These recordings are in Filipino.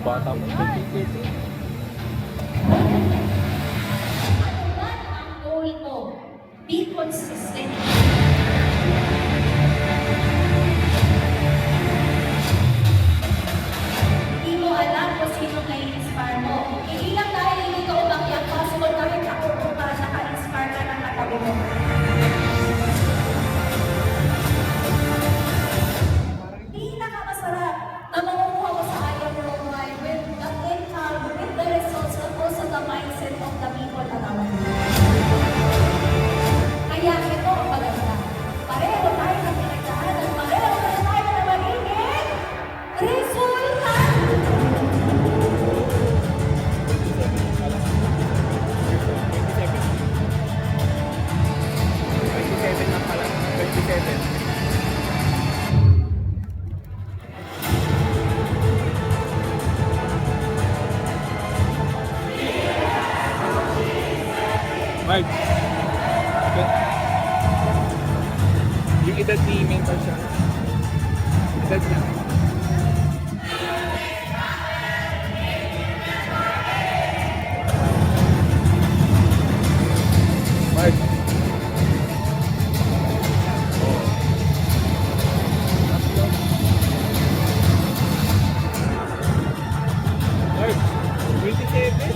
Bata mo. Ano man ang goal mo, be consistent. Hindi mo alam kung sino nai-inspire mo. Hindi lang dahil hindi ka umakyat, possible na rin ako kung naka-inspire ka ng katabi mo. Pinakamasarap na makukuha mo sa ayaw mo with the income, with the results, and also the mindset of the people around you. Kaya ito ang maganda. Pareho tayo na pinagdaanan, pareho tayo na magiging resulta. 27 na pala. 27. Mark. Yung edad ni mentor siya. Edad niya. Mark. Mark. 27.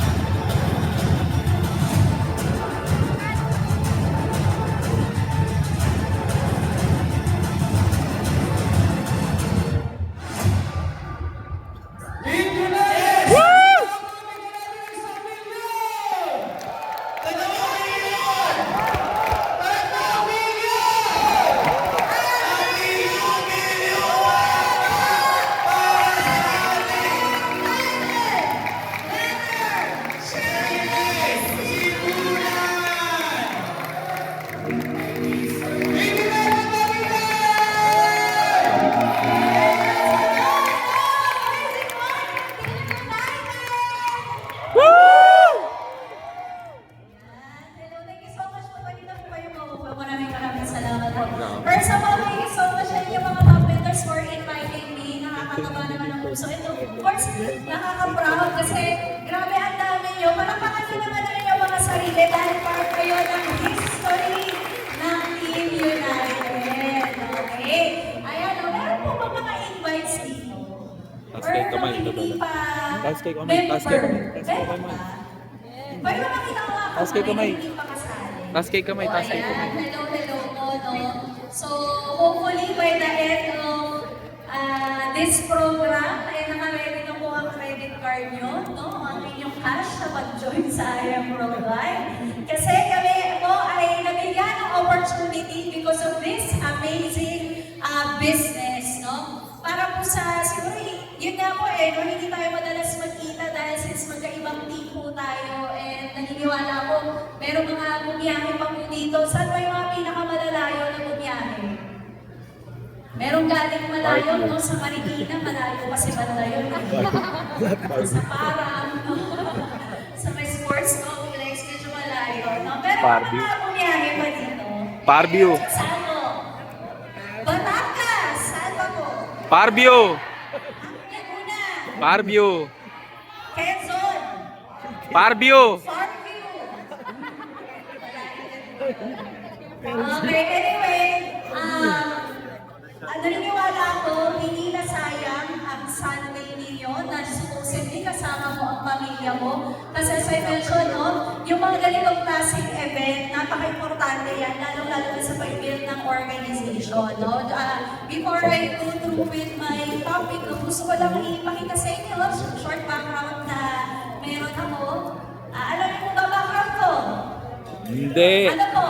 Hello, thank you so much po. Pwede na po kayo maupo. Maraming salamat po. First of all, thank you so much sa inyo mga top mentors for inviting me. Nakakataba naman ang puso. Ito, of course, nakaka-proud kasi grabe ang dami nyo. Palakpakan nyo naman ang inyong mga sarili dahil part kayo ng history ng Team United. Okay. Ayan, meron po ba mga invites dito? Taas kay kamay, Or hindi pa taas kay kamay, taas kay kamay, taas kay member kamay. pa? Pwede ba makita ko nga Taas kay kamay. hindi pa kasali? Taas kay kamay, taas kay Ayan, kamay. hello po, no? So, hopefully by the end of this program, ay naka-ready na po ang credit card nyo, no? Ang inyong cash na pag-join sa IM Provide. Kasi kami po ay nabigyan ng opportunity because of this amazing business, no? Para po sa, siguro, yun nga po no? Hindi tayo madalas magkita dahil since magkaibang team po tayo and naniniwala po, meron mga bumiyahe pa po dito. Saan ba yung mga pinakamalalayo na bumiyahe? Merong galing malayo, no? Sa Marikina, malayo kasi banda yun. Sa Parang, no? Sa may sports complex, medyo malayo, no? Pero Parview. mga bumiyahe pa dito. Parview. Saan po? Batangas! Saan ba po? Parbio! Laguna! Parbio! Quezon! Parbio! Farview! Okay, anyway, naniniwala ako, hindi na sayang ang Sunday ninyo na supposedly kasama mo ang pamilya mo. Kasi as I mentioned, no, yung mga ganitong klaseng event, napaka-importante yan, lalo-lalo sa pag-build ng organization. No? Before I go through with my topic, no, gusto ko lang ipakita sa inyo, short background na meron ako. Alam niyo kung ba background ko? Hindi! Ano po?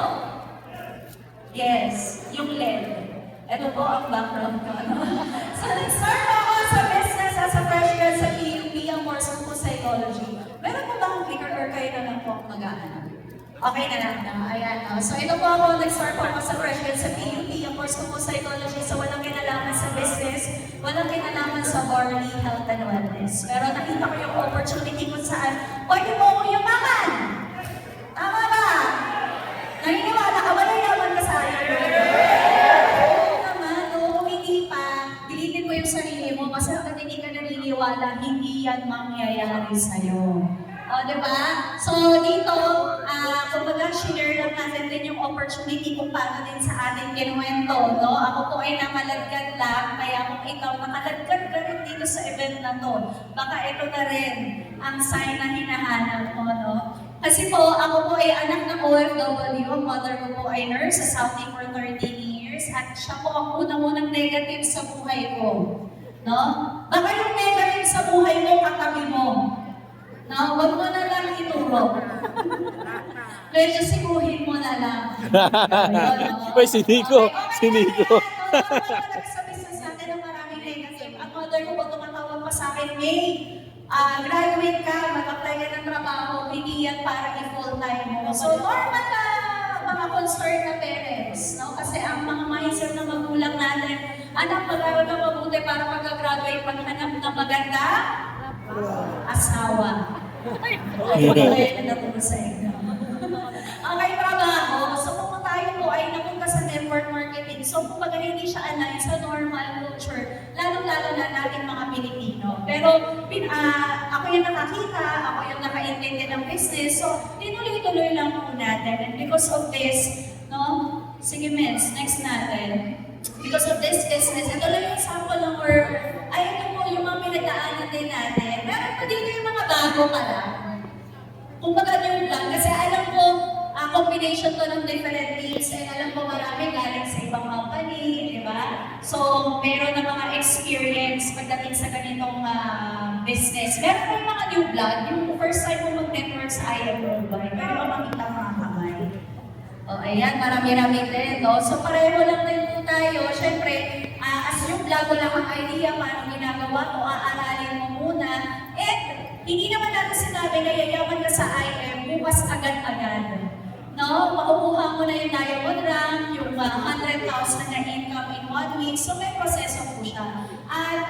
Yes, yung LED. Ito po ang background ko. So, nag-start ako sa business as a freshman sa PUP, ang course ko po psychology. Meron po ba akong clicker or kayo na lang po ang mag-aanap? Okay na lang na. Ayan. So, ito po ako, nag-start po ako sa freshman sa PUP, ang course ko po psychology. So, walang kinalaman sa business, walang kinalaman sa Barley Health and Wellness. Pero nakita ko yung opportunity kung saan pwede mo akong yumaman. Tama ba? Naniniwala ka ba na yaman ka sa ayaw mo? Oo naman, no? Kung hindi pa, pilitin mo yung sarili mo kasi hanggang hindi ka naniniwala maniwala, hindi yan mangyayari sa'yo. O, diba? So, dito, kumbaga, share lang natin din yung opportunity kung paano din sa ating kinuwento, no? Ako po ay nakaladkad lang, kaya kung ikaw nakaladkad ka rin dito sa event na to, baka ito na rin ang sign na hinahanap mo, no? Kasi po, ako po ay anak ng OFW, ang mother ko po ay nurse sa Saudi for 13 years, at siya po ang unang-unang negative sa buhay ko, no? Baka yung negative sa buhay mo, katabi mo. No, wag mo na lang ituro. Medyo siguhin mo na lang. Uy, siniko. Siniko. Sa business natin ang maraming negative. Ang mother ko po tumatawag pa sa akin, May, graduate ka, mag-apply ka ng trabaho, hindi yan para i-full-time mo. So normal na mga concerned na parents, no? Kasi ang mga mindset ng magulang natin, anak, mag-aral ka mabuti para pag-graduate, maghanap ng maganda asawa. Ay, na po sa inyo. Okay, trabaho. So kung tayo po ay napunta sa network marketing, so kung hindi siya align sa normal culture, lalong-lalo na natin mga Pilipino. Pero ako yung nakakita, ako yung nakaintindi ng business, so tinuloy-tuloy lang po natin. And because of this, no? Sige, Miss, next natin. Because of this business, ito lang yung sample ng ay ito po yung mga pinagdaanan din natin. Meron pa dito yung mga bago ka lang. Kung baga new lang, kasi alam ko, combination to ng different teams, and alam ko marami galing sa ibang company, di ba? So, meron na mga experience pagdating sa ganitong business. Meron pa yung mga new blood, yung first time mo mag-network sa IM Worldwide, pero makita mga kamay. O, ayan, marami-rami din, no? So, pareho lang din po tayo. Siyempre, as yung vlog, wala kang idea paano ginagawa mo, aaralin mo muna. And, hindi naman natin sinabi na yayaman ka sa IM, bukas agad-agad. No? Makukuha mo na yung diamond rank, yung 100,000 na income in 1 week. So, may proseso po siya. At,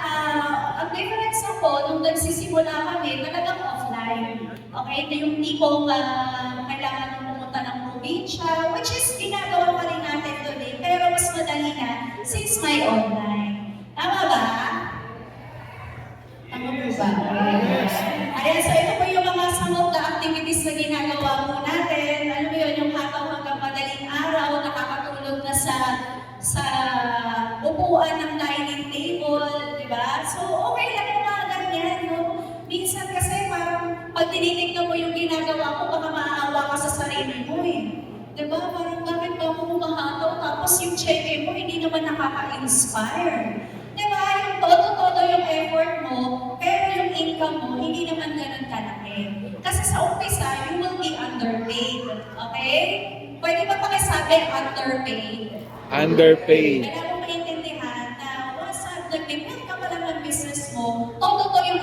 ang difference na po, nung nagsisimula kami, talagang offline. Okay? Ito yung tipong kailangan mo pumunta ng probinsya, which is ginagawa pa rin natin today, pero mas madali na since may online. Tama ba? Tama po ba? Ayan, so ito po yung mga some of the activities na ginagawa po natin. Alam mo yun, yung hataw hanggang madaling araw, nakakatulog na sa upuan ng dining table, di ba? So, okay lang yung mga ganyan, no? Minsan kasi parang pag tinitignan mo yung ginagawa ko, baka maaawa ka sa sarili mo eh. Diba? Parang bakit ba ako humahataw tapos yung check-in mo hindi naman nakaka-inspire. Diba? Yung todo-todo yung effort mo, pero yung income mo hindi naman ganun kalaki. Kasi sa umpisa, you will be underpaid. Okay? Pwede ba pakisabi underpaid? Underpaid. Kailangan mo maintindihan na once nag-depend ka pa lang ng business mo, todo-todo yung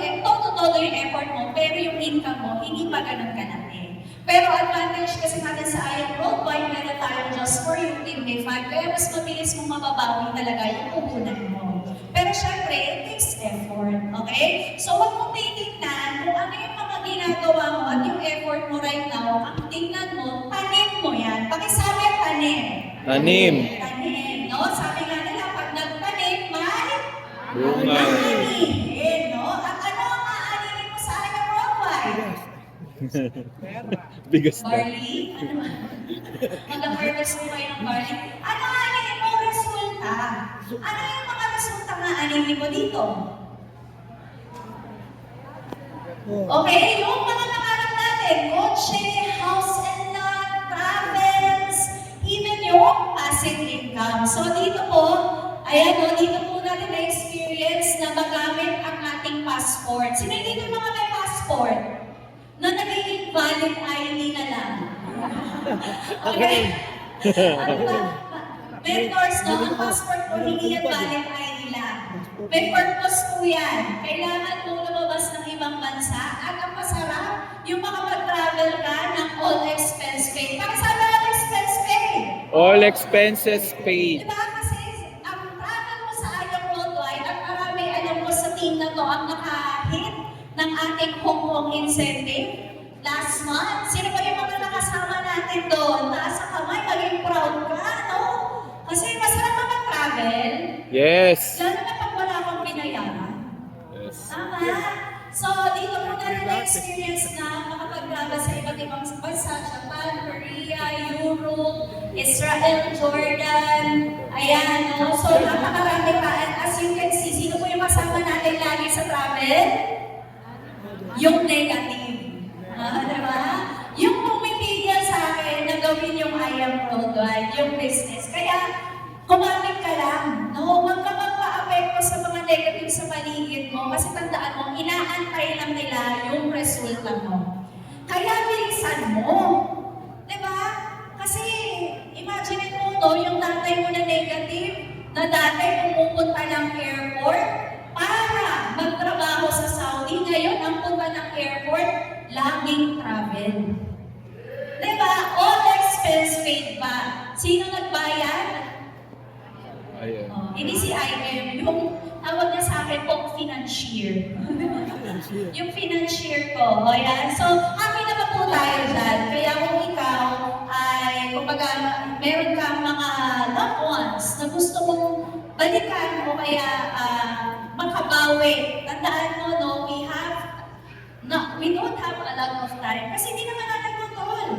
effort mo, pero yung income mo, hindi pa ganun kalaki. Pero advantage kasi natin sa IM Worldwide, meron tayong Just For You, Team Day 5, kaya mas mabilis mong mababawi talaga yung puhunan mo. Pero syempre, it takes effort, okay? So huwag mong titignan kung ano yung mga ginagawa mo at yung effort mo right now, ang tingnan mo, tanim mo yan. Pakisabi, tanim. Tanim. Tanim, no? Sabi nga nila, pag nagtanim, may Bunga. aanihin, no? At ano ang aanihin mo sa IM Worldwide? Bigas na. Barley? Ano? Mag-harvest mo kayo ng barley? Ano ang aanihin mo resulta? Ano yung mga resulta na aanihin mo dito? Okay, yung mga nangarap natin, kotse, house and lot, travels, even yung passive income. So dito po, ayan o, dito po natin na-experience na magamit ang ating passport. Sino dito yung mga may passport? Na nagiging valid ID na lang. Okay? Ano ba? Mentors, no? Ang passport mo, hindi yan valid ID lang. May purpose po yan. Kailangan mong lumabas ng ibang bansa at ang masarap, yung makapag-travel ka ng all expense paid. Bakit sabi all expense paid? All expenses paid. Diba? Kasi ang travel mo sa IM Worldwide, at marami alam mo sa team na to ang nakahit ng ating Hong Kong incentive last month. Sino ba yung mga nakasama natin doon? Taas ang kamay, maging proud ka, no? Kasi masarap naman travel. Yes. Lalo na pag wala kang binayaran. Yes. Tama. So, dito po na na-experience na makapaglaban sa iba't ibang bansa, Japan, Korea, Europe, Israel, Jordan, ayan, no? So, napakarami pa. And as you can see, sino po yung kasama natin lagi sa travel? Yung negative. Diba? Yung pumipigil sa akin na gawin yung I am worldwide, yung business. Kaya, kumapit ka lang, no? Huwag ka magpa-apekto sa mga negative sa paligid mo kasi tandaan mo, inaantay lang nila yung resulta mo. Kaya bilisan mo. Diba? Kasi, imagine mo, no, yung tatay mo na negative, na dati pumupunta ng airport para magtrabaho sa Saudi. Ngayon, ang punta ng airport, laging travel. Diba? All expense paid ba? Sino nagbayad? Ayan. Hindi si IM, yung tawag niya sa akin pong financier. Yung financier ko. O yan. So, happy na ba po tayo dyan? Kaya kung ikaw ay, kumbaga, meron kang mga loved ones na gusto mong balikan o kaya makabawi. Tandaan mo, no, we don't have a lot of time. Kasi hindi naman natin kontrol.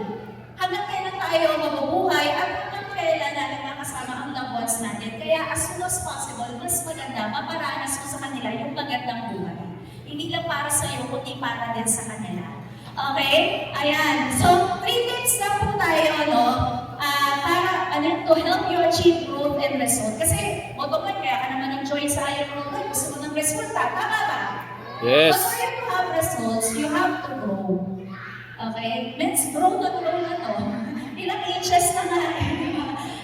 Hanggang kailan tayo mabubuhay at hanggang kailan natin makasama ang loved ones natin. Kaya as soon as possible, mas maganda, maparanas mo sa kanila yung magandang buhay. Hindi lang para sa iyo, kundi para din sa kanila. Okay? Ayan. So, 3 tips na po tayo, no? To help you achieve growth and result. Kasi, motoman, kaya ka naman nag-join sa Iron Road, gusto mo ng resulta. Tama ba? Yes. But for you to have results, you have to grow. Okay? Let's grow na to. Ilang inches na nga.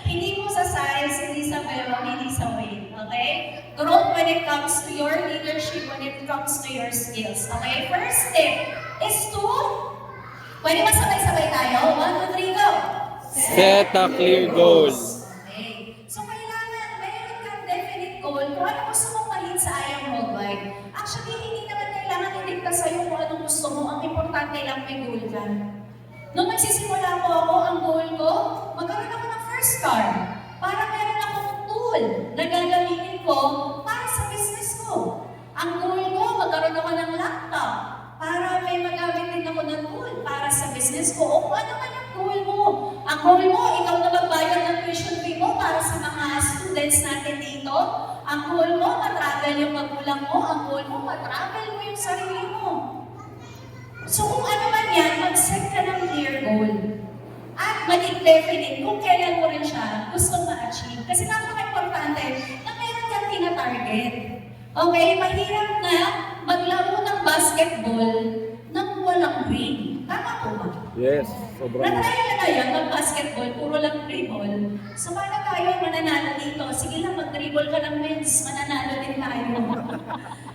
Hindi mo sa size, hindi sa pero, hindi sa weight. Okay? Growth when it comes to your leadership, when it comes to your skills. Okay? First tip is to, pwede ba sabay-sabay tayo? 1, 2, 3, go! Set a clear goal. Okay. So, kailangan, mayroon kang definite goal kung ano gusto mong mahin sa IAM Worldwide. Actually, hindi naman kailangan iligta sa'yo kung anong gusto mo. Ang importante lang may goal ka. Nung nagsisimula po ako, ang goal ko, magkaroon ako ng first car. Para meron akong tool na gagamitin ko para sa business ko. Ang goal ko, magkaroon ako ng laptop para may magamit din ako ng tool para sa business ko. O kung ano man ang goal mo. Ang goal mo, ikaw na magbayad ng tuition fee mo para sa mga students natin dito. Ang goal mo, matravel yung magulang mo. Ang goal mo, matravel mo yung sarili mo. So kung ano man yan, mag-set ka ng clear goal. At maging definite kung kailan mo rin siya gustong ma-achieve. Kasi napaka-importante na meron kang tina-target. Okay, mahirap na maglaro ng basketball nang walang ring. Tama po ba? Yes. Sobrang. Na-try na na yan, mag-basketball, puro lang dribble. So paano tayo mananalo dito? Sige lang, mag-dribble ka lang, Vince. Mananalo din tayo.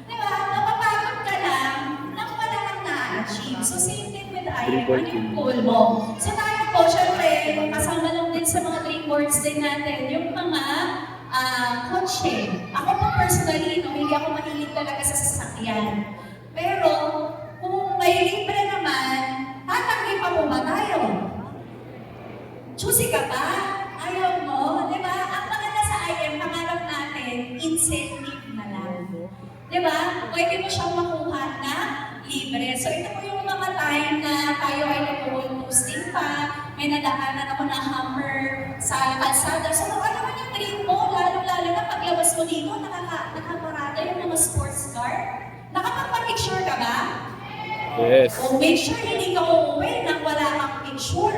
Diba? Napapagod ka lang, nang wala kang na-achieve. So same thing with IM. Ano yung goal mo? So tayo po, syempre, kasama lang din sa mga dream boards din natin, yung mga coaching. Ako po personally, no, hindi ako mahilig talaga sa sasakyan. Pero, kung may libre naman, tatanggi pa po ba tayo? Choosy ka ba? Ayaw mo? Diba? Ang maganda sa IM, pangarap natin, incentive na lang. Diba? Pwede mo siyang makuha na libre. So ito po yung mga time na tayo ay nag-wall posting pa, may nadaanan ako na hammer sa kalsada. So kung ano man yung dream mo, lalo-lalo na paglabas mo dito, nakaparada yung mga sports car. Nakapagpa-picture ka ba? Yes. O make sure hindi ka uuwi nang wala kang picture.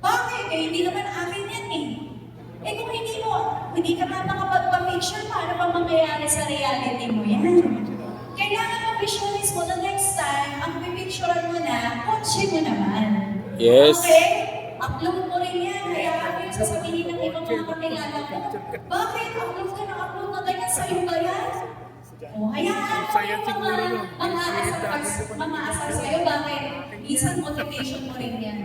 Bakit? Eh, hindi naman akin yan eh. Eh kung hindi ka na makapagpa-picture, paano pa mangyayari sa reality mo yan? Kailangan mo visualize mo the next time, ang pipicturean mo na, kotse mo naman. Yes. Okay? Upload mo rin yan. Kaya ano yung sasabihin ng ibang mga kakilala mo? Bakit? Upload ka na upload na ganyan sa'yo ba yan? O, hayaan mo yung mga asal sa'yo. Bakit? Isang motivation mo rin yan.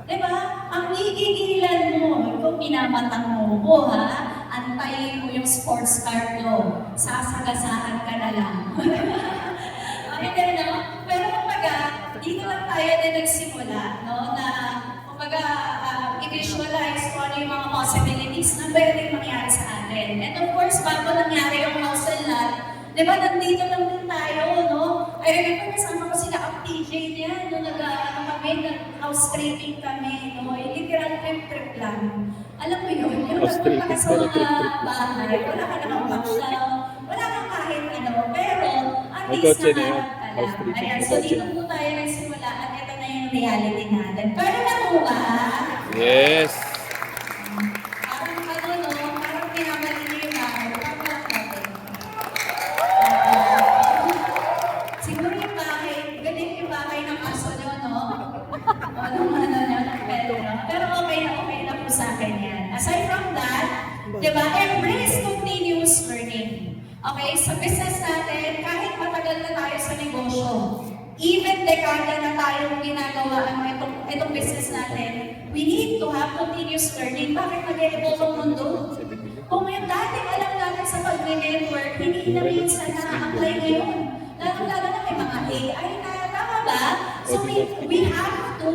Diba? Ang igigilan mo, kung pinamatang mo ko, ha? Antayin mo yung sports car ko. Sasagasaan ka na lang. Okay, no? Pero kumbaga, dito lang tayo na nagsimula, no? Na, kumbaga, i-visualize kung ano yung mga possibilities na pwedeng mangyari sa atin. And of course, bago nangyari yung hustle lot, di ba, nandito lang din tayo, no? I remember kasama ko sila ang TJ niya, nung nag-ano kami, nag-house scraping kami, no? Literal trip-trip lang. Alam mo yun, yung House nagpunta ka tripping, sa pero mga trip-trip lang. bahay, wala ka namang backshop, wala kang kahit ano, pero at May least kotse na yun. nakaharap ka House lang. tripping, Ayan, may so kotse dito na. po tayo nagsimula at ito na yung reality natin. Pero na po ba? Yes. Parang ano, no? Parang pinamali niyo yung bahay. Parang lang natin. Siguro yung bahay, galing yung bahay ng aso nyo, no? O nung ano nyo, ng pet nyo. Pero okay na po sa akin yan. Aside from that, di ba, embrace continuous learning. Okay, sa business natin, kahit matagal na tayo sa negosyo, even dekada na tayong ginagawa ang itong business natin, we need to have continuous learning. Bakit nag-evolve ang mundo? Kung yung dating alam natin sa pag-network, hindi na minsan na-apply ngayon. Lalo-lalo na may mga AI na, tama ba? So we have to,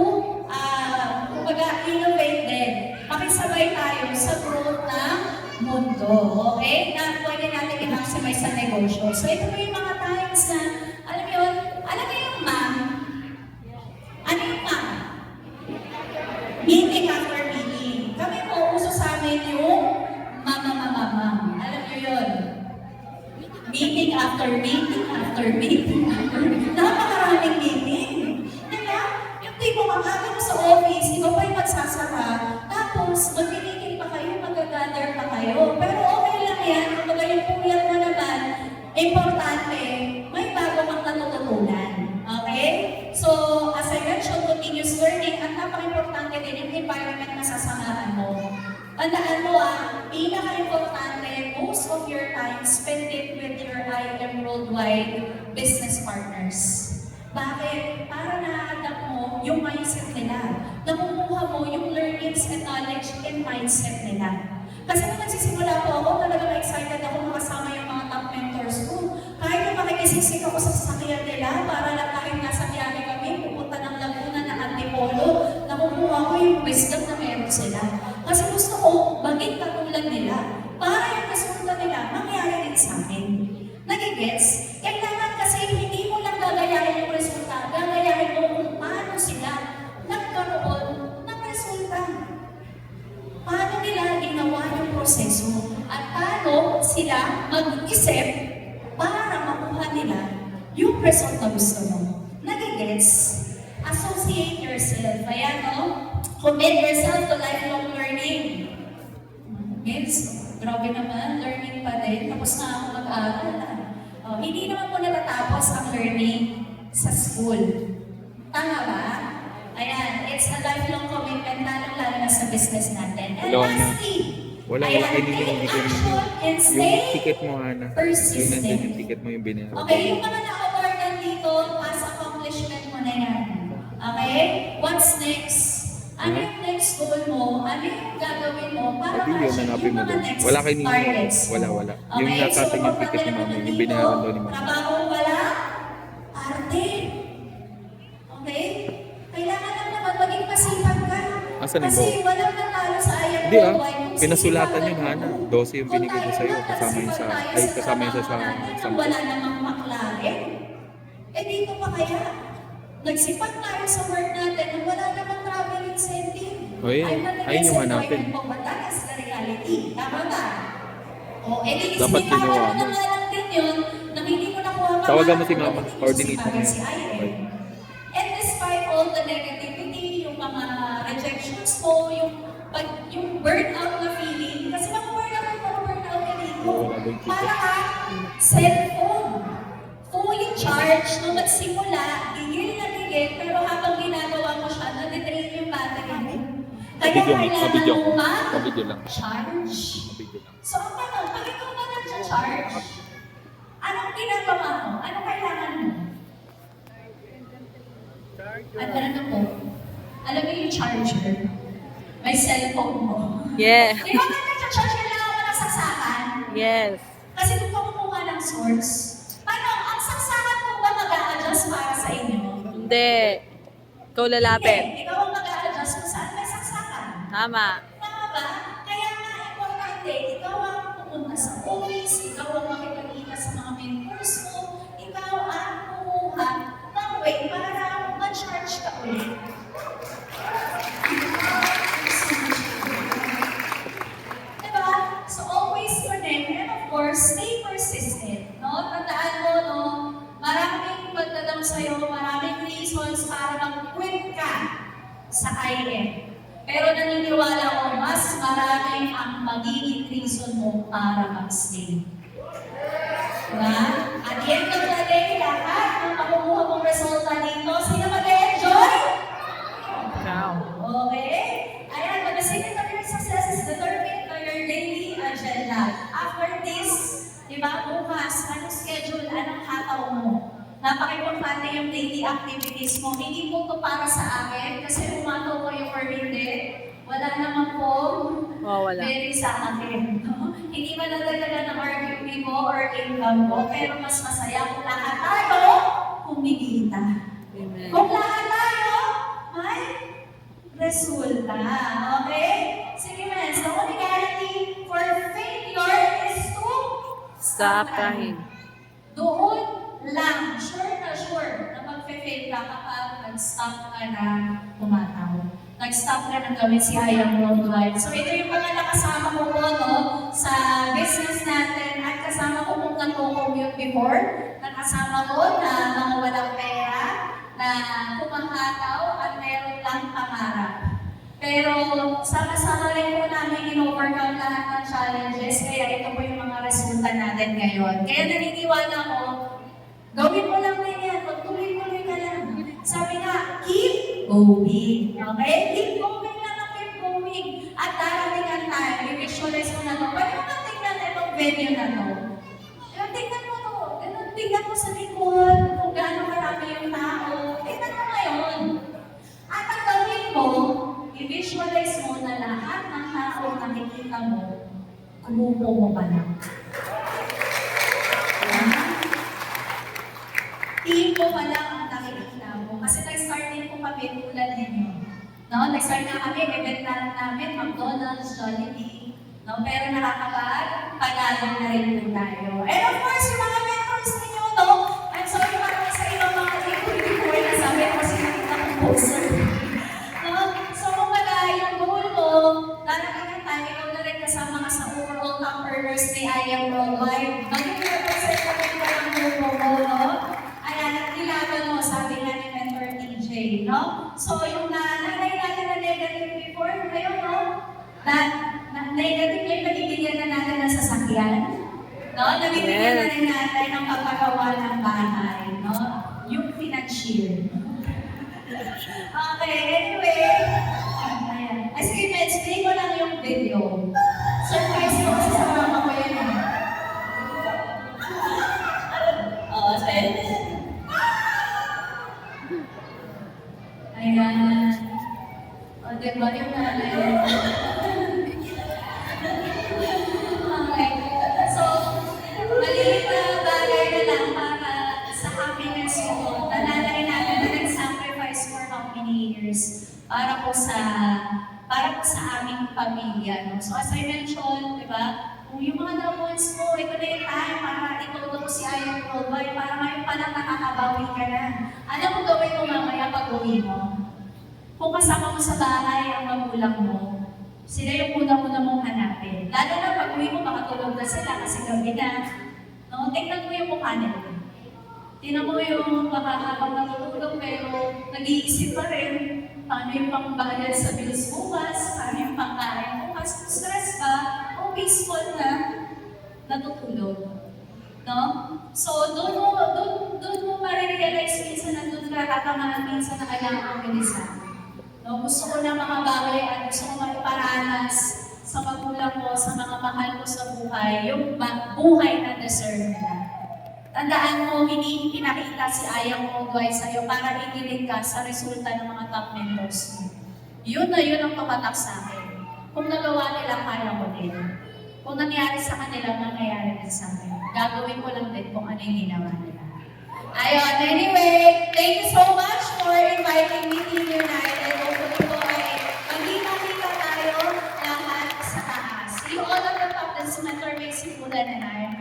kumbaga, innovate din. Makisabay tayo sa growth ng mundo. Okay? Na pwede natin i-maximize sa negosyo. So ito po yung mga times na, alam mo yun, alam mo yung ma'am? Ano yung ma'am? Meeting after meeting. Kami po, uso sa amin yung mama. Alam niyo yun? Meeting after meeting after meeting after meeting. Napakaraming meeting. Diba? Yung tipo, mag-aga mo sa office, ikaw pa yung magsasara, tapos mag-meeting pa kayo, mag-gather pa kayo. Pero okay lang yan, kapag yung puyat mo naman, importante, may bago kang natututunan. Okay? So, as I mentioned, continuous learning, at napaka-importante din yung environment na sasamahan mo. Tandaan mo pinaka-importante, most of your time, spend it with your IM Worldwide business partners. Bakit? Para na-adapt mo yung mindset nila. Nakukuha mo yung learnings and knowledge and mindset nila. Kasi nung nagsisimula po ako, talagang excited ako makasama yung mga top mentors ko. Kahit yung makikisiksik ako sa sasakyan nila, para lang kahit nasa biyahe kami, pupunta ng Laguna na Antipolo, nakukuha ko yung wisdom na meron sila. Kasi gusto ko maging katulad nila, para yung resulta nila mangyari din sa akin. Nagigets? Kailangan kasi hindi mo lang gagayahin yung resulta, gagayahin mo kung paano sila nagkaroon ng resulta. Paano nila ginawa yung proseso at paano sila mag-isip para makuha nila yung result na gusto mo. Nagigets? Associate yourself. Ayan, no? Commit yourself to lifelong learning. Yes, grabe naman, learning pa din. Tapos na ako mag-aaral. Hindi naman po natatapos ang learning sa school. Tama ba? Ayan, it's a lifelong commitment, lalo na sa business natin. And Wala na. lastly, Wala hindi ko yung ticket mo, Hana. Yung nandun yung ticket mo yung binayaran. Okay, yung mga na-awardan dito, past accomplishment mo na yan. Okay? What's next? Ano yung next goal mo? Ano yung gagawin mo para Pati yun, ma-achieve hanapin yung mo mga doon. next Wala kayo targets mo? Wala. Yung nakating yung ticket ni Mami, yung binayaran doon ni Mami. Trabaho wala, arte. Okay? Kailangan lang naman maging masipag ka. Asan yung Kasi bawang? walang natalo sa ayam Hindi worldwide. Kung pinasulatan sisipagan yun, mo, Hana. 12 yung binigay ko sa'yo, kung kasama yun sa, tayo ay kasama yun sa trabaho natin nang 10. wala namang McLaren. Dito pa kaya? Nagsipag tayo sa work natin nang wala namang travel incentive. O yun, ayun yung hanapin. That's the reality. Tama ba? O, Dapat ginawa mo. na nga lang din yun, na hindi mo nakuha pa. Tawagan mo si Mama, coordinate mo si yan. IM. And despite all the negativity, yung mga rejections mo, yung burnout na feeling, kasi burnout ka dito. Para ka, cellphone. Fully charged, nung nagsimula, gigil, pero habang ginagawa mo siya, nadidrain yung battery mo. Kaya Kabidyo kailangan mo Kabidyo lang. ma-charge. Kabidyo lang. So, ang tanong, pag ikaw na nag-charge, anong ginagawa mo? Anong kailangan mo? At ano po? Alam mo yung charger? May cellphone mo. Yeah. Di ba ka nag-charge, kailangan mo ng saksakan? Yes. Kasi kung ka kumuha ng source, paano, ang saksakan mo ba mag-a-adjust para sa inyo? Hindi. Ikaw lalapit. Hindi, ikaw ang mag-a-adjust kung saan may saksakan. Tama. Tama ba? Kaya nga importante, ikaw ang pumunta sa office, ikaw ang makipagkita sa mga mentors mo, ikaw ang kumuha tutulong sa'yo, maraming reasons para mag-quit ka sa IM. Pero naniniwala ko, mas marami ang magiging reason mo para mag-stay. Diba? At the end of the day, lahat ng makukuha mong resulta dito, sino mag-enjoy? Ikaw. Okay? Ayan, the secret of your success is determined by your daily agenda. After this, diba, bukas, anong schedule, anong hataw mo? Napaka-importante yung daily activities mo. Hindi po ito para sa akin kasi umataw ko yung or hindi. Wala naman po Wala. very sa akin. No? Hindi man nadagdagan ng RQP mo or income mo, pero mas masaya kung lahat tayo kumikita. Amen. Kung lahat tayo may resulta. Okay? Sige, men. So, only guarantee for failure is to Stop crying. doon lang, sure na mag-fail ka kapag nag-stop ka na tumataw. Nag-stop ka na gawin si Ayang Worldwide. So ito yung mga nakasama ko po sa business natin at kasama ko kung nag-commute before. Nakasama ko na mga walang pera, na pumangataw at meron lang pangarap. Pero sama-sama rin po namin in-overcome lahat ng challenges, kaya ito po yung mga resulta natin ngayon. Kaya naniniwala ko, gawin mo lang din yan, magtuloy-tuloy ka lang. Sabi nga, keep going. Okay? Keep going lang ang keep going. At darating ang time, i-visualize mo na ito. Pwede mo tingnan itong venue na ito. Tingnan mo ito. Tingnan mo sa likod, kung gaano karami yung tao. Tingnan mo ngayon. At ang gawin mo, i-visualize mo na lahat ng tao na nakikita mo, kumupo mo pa lang. Team mo pa lang ang nakikita mo. Kasi nag-start din po kami tulad ninyo. No? Nag-start na kami, event na namin, McDonald's, Jollibee. No? Pero nakakapag-panalo na rin po tayo. And of course, yung mga mentors ninyo, no? I'm sorry para sa ibang mga dito, hindi ko rin nasabi kasi nakita kong poster. No? So, kung wala yung goal mo, darating ang time, ikaw na rin kasama ka sa overall top earners ni IM Worldwide. Maging represent ka rin ka ng grupo mo, no? Ayan, nilaban mo, sabi nga ni Mentor TJ, no? So, yung nanay natin na negative before, ngayon, no? Na negative ngayon, nabibigyan na natin ng sasakyan. No? Nabibigyan na rin natin ng pagpagawa ng bahay, no? Yung financier. Okay, anyway. Ayan. Ay, sige, Meds, play ko lang yung video. Surprise ko kasi sa mama ko yan. Oo, sige. Ayan. O, diba yung nanay? Okay. So, maliit na bagay na lang para sa happiness mo. Nananay natin na nag-sacrifice for how many years para po sa aming pamilya. No? So, as I mentioned, di ba, kung yung mga loved ones mo, ito na yung time para ituto ko si Ayang Worldwide, para ngayon pa lang nakakabawi ka na. Alam mo gawin mo mamaya pag-uwi mo? Kung kasama mo sa bahay ang magulang mo, sila yung una-una mong hanapin. Lalo na pag-uwi mo, makatulog na sila kasi gabi na. No? Tingnan mo yung mukha nila. Tingnan mo yung habang natutulog pero nag-iisip pa rin paano yung pangbayad sa bills bukas, paano yung pangkain bukas. Kung stress ka, o peaceful na natutulog. No? So, doon mo marirealize minsan na doon ka tatamaan minsan na kailangan ang bilisan. No? Gusto ko na makabawi at gusto ko maiparanas sa magulang ko, sa mga mahal ko sa buhay, yung buhay na deserve nila. Tandaan mo, hindi pinakita si Ayang Worldwide sa'yo para ikilig ka sa resulta ng mga top members mo. Yun na yun ang tumatak sa akin. Kung nagawa nila, kaya ko din. Kung nangyari sa kanila, mangyayari din sa akin. Gagawin ko lang din kung ano yung ginawa nila. Ayun, anyway, thank you so much for inviting me to United. Hopefully po ay magkita-kita tayo lahat sa taas. See you all on the top. This is Mentor Macy Pulan and I.